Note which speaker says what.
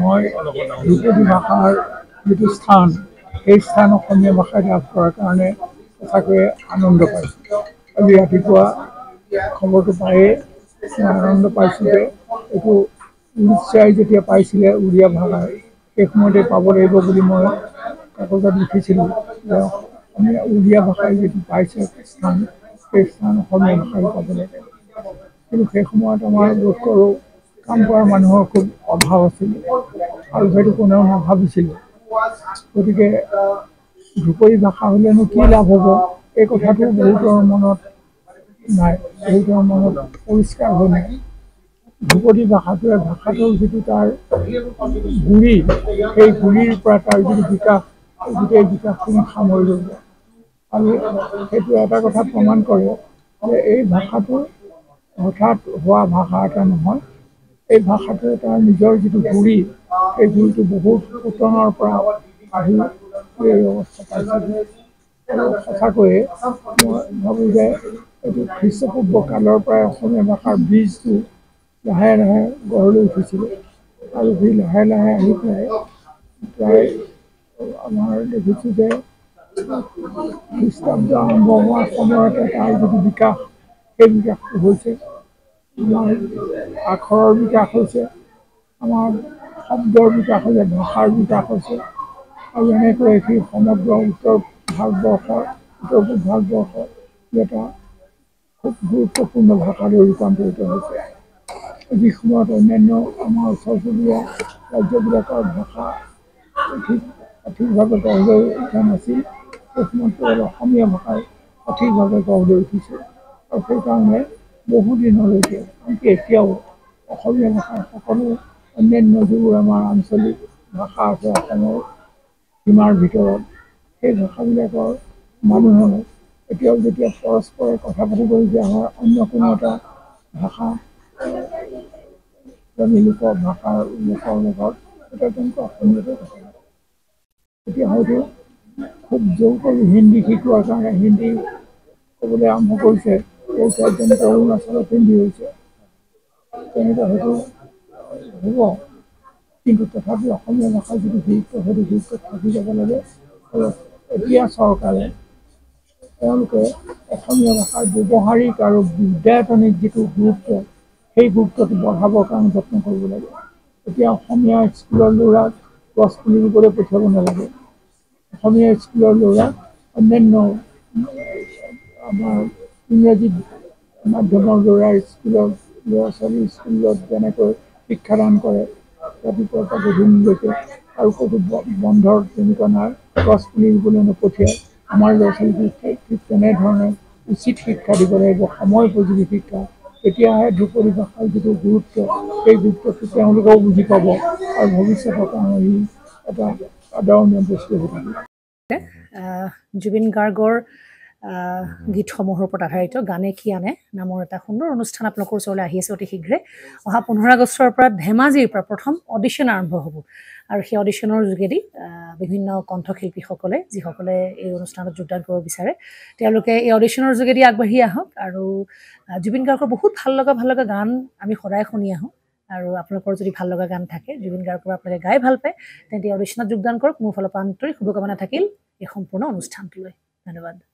Speaker 1: মই ধ্ৰুপদী ভাষাৰ যিটো স্থান সেই স্থান অসমীয়া ভাষাই লাভ কৰাৰ কাৰণে সঁচাকৈয়ে আনন্দ পাইছোঁ। আজি ৰাতিপুৱা খবৰটো পায়েই মই আনন্দ পাইছোঁ যে এইটো উৰিষ্যাই যেতিয়া পাইছিলে উৰিয়া ভাষাই সেই সময়তে পাব লাগিব বুলি মই কাগজত লিখিছিলোঁ যে অসমীয়া উৰিয়া ভাষাই যিটো পাইছে স্থান সেই স্থান অসমীয়া ভাষাই পাব লাগে। কিন্তু সেই সময়ত আমাৰ বোধ কৰোঁ কাম কৰা মানুহৰ খুব অভাৱ আছিল আৰু সেইটো কোনেও নাভাবিছিল। গতিকে ধ্ৰুপদী ভাষা হ'লেনো কি লাভ হ'ব এই কথাটো বহুতৰ মনত নাই, বহুতৰ মনত পৰিষ্কাৰ হৈ নাই। ধ্ৰুপদী ভাষাটোৰ যিটো তাৰ গুৰি সেই গুৰিৰ পৰা তাৰ যিটো বিকাশ গোটেই বিকাশখিনি সামৰি ল'ব আৰু সেইটো এটা কথা প্ৰমাণ কৰে যে এই ভাষাটো হঠাৎ হোৱা ভাষা এটা নহয়। এই ভাষাটোৱে তাৰ নিজৰ যিটো গুৰি সেই গুৰিটো বহুত পুতনৰ পৰা আহি এই অৱস্থা পাইছে। আৰু সঁচাকৈয়ে মই ভাবোঁ যে এইটো খ্ৰীষ্টপূৰ্ব কালৰ পৰাই অসমীয়া ভাষাৰ বীজটো লাহে লাহে গঢ় লৈ উঠিছিলে আৰু সি লাহে লাহে আহি পেলাই প্ৰায় আমাৰ দেখিছোঁ যে খ্ৰীষ্টাব্দ আৰম্ভ হোৱাৰ সময়তে তাৰ যিটো বিকাশ সেই বিকাশটো হৈছে। আমাৰ আখৰৰ বিকাশ হৈছে, আমাৰ শব্দৰ বিকাশ হৈছে, ভাষাৰ বিকাশ হৈছে আৰু এনেকৈ সি সমগ্ৰ উত্তৰ পূব ভাৰতবৰ্ষৰ এটা খুব গুৰুত্বপূৰ্ণ ভাষালৈ ৰূপান্তৰিত হৈছে। যি সময়ত অন্যান্য আমাৰ ওচৰ চুবুৰীয়া ৰাজ্যবিলাকৰ ভাষা সঠিকভাৱে গঢ় লৈ উঠা নাছিল, সেই সময়ত অসমীয়া ভাষাই সঠিকভাৱে গঢ় লৈ উঠিছে আৰু সেইকাৰণে বহুদিনলৈকে আনকি এতিয়াও অসমীয়া ভাষাৰ সকলো অন্যান্য যিবোৰ আমাৰ আঞ্চলিক ভাষা আছে অসমৰ সীমাৰ ভিতৰত সেই ভাষাবিলাকৰ মানুহে এতিয়াও যেতিয়া পৰস্পৰে কথা পাতিবলগীয়া হয় অন্য কোনো এটা ভাষা লোকৰ ভাষাৰ লোকৰ লগত এতিয়া তেনেকুৱা অসমীয়াতে কথা পাতে। এতিয়া হয়তো খুব জোৰ কৰি হিন্দী শিকোৱাৰ কাৰণে হিন্দী ক'বলৈ আৰম্ভ কৰিছে, যেনেকৈ অৰুণাচলত হিন্দী হৈছে তেনেকৈ হয়তো হ'ব। কিন্তু তথাপি অসমীয়া ভাষাৰ যিটো গুৰুত্ব সেইটো গুৰুত্ব থাকি যাব লাগে আৰু এতিয়া চৰকাৰে তেওঁলোকে অসমীয়া ভাষাৰ ব্যৱহাৰিক আৰু বিদ্যায়তনিক যিটো গুৰুত্ব সেই গুৰুত্বটো বঢ়াবৰ কাৰণে যত্ন কৰিব লাগে। এতিয়া অসমীয়া স্কুলৰ ল'ৰাক গছ পুলি ৰুবলৈ পঠিয়াব নালাগে। অসমীয়া স্কুলৰ ল'ৰাক অন্যান্য আমাৰ ইংৰাজী মাধ্যমৰ ল'ৰা স্কুলৰ ল'ৰা ছোৱালী স্কুলত যেনেকৈ শিক্ষাদান কৰে ৰাতিপুৱাৰ পৰা গধূলিলৈকে আৰু ক'তো বন্ধৰ তেনেকুৱা নাই, গছ পুলি ৰুবলৈ নপঠিয়াই আমাৰ ল'ৰা ছোৱালীক ঠিক তেনেধৰণে উচিত শিক্ষা দিব লাগিব, সময় উপযোগী শিক্ষা। তেতিয়াহে ধ্ৰুপদী ভাষাৰ যিটো গুৰুত্ব সেই গুৰুত্বটো তেওঁলোকেও বুজি পাব আৰু ভৱিষ্যতৰ কাৰণে ই এটা আদৰণীয় বস্তু হৈ থাকিব।
Speaker 2: জুবিন গাৰ্গৰ গীতসমূহৰ ওপৰত আধাৰিত গানে কি আনে নামৰ এটা সুন্দৰ অনুষ্ঠান আপোনালোকৰ ওচৰলৈ আহি আছে অতি শীঘ্ৰে। অহা 15 আগষ্টৰ পৰা ধেমাজিৰ পৰা প্ৰথম অডিশ্যন আৰম্ভ হ'ব আৰু সেই অডিশ্যনৰ যোগেদি বিভিন্ন কণ্ঠশিল্পীসকলে যিসকলে এই অনুষ্ঠানত যোগদান কৰিব বিচাৰে তেওঁলোকে এই অডিশ্যনৰ যোগেদি আগবাঢ়ি আহক আৰু জুবিন গাৰ্গৰ বহুত ভাল লগা গান আমি সদায় শুনি আহোঁ আৰু আপোনালোকৰ যদি ভাল লগা গান থাকে জুবিন গাৰ্গৰ আপোনালোকে গাই ভাল পায় তেন্তে অডিশ্যনত যোগদান কৰক। মোৰ ফালৰ পৰা আন্তৰিক শুভকামনা থাকিল এই সম্পূৰ্ণ অনুষ্ঠানটোলৈ। ধন্যবাদ।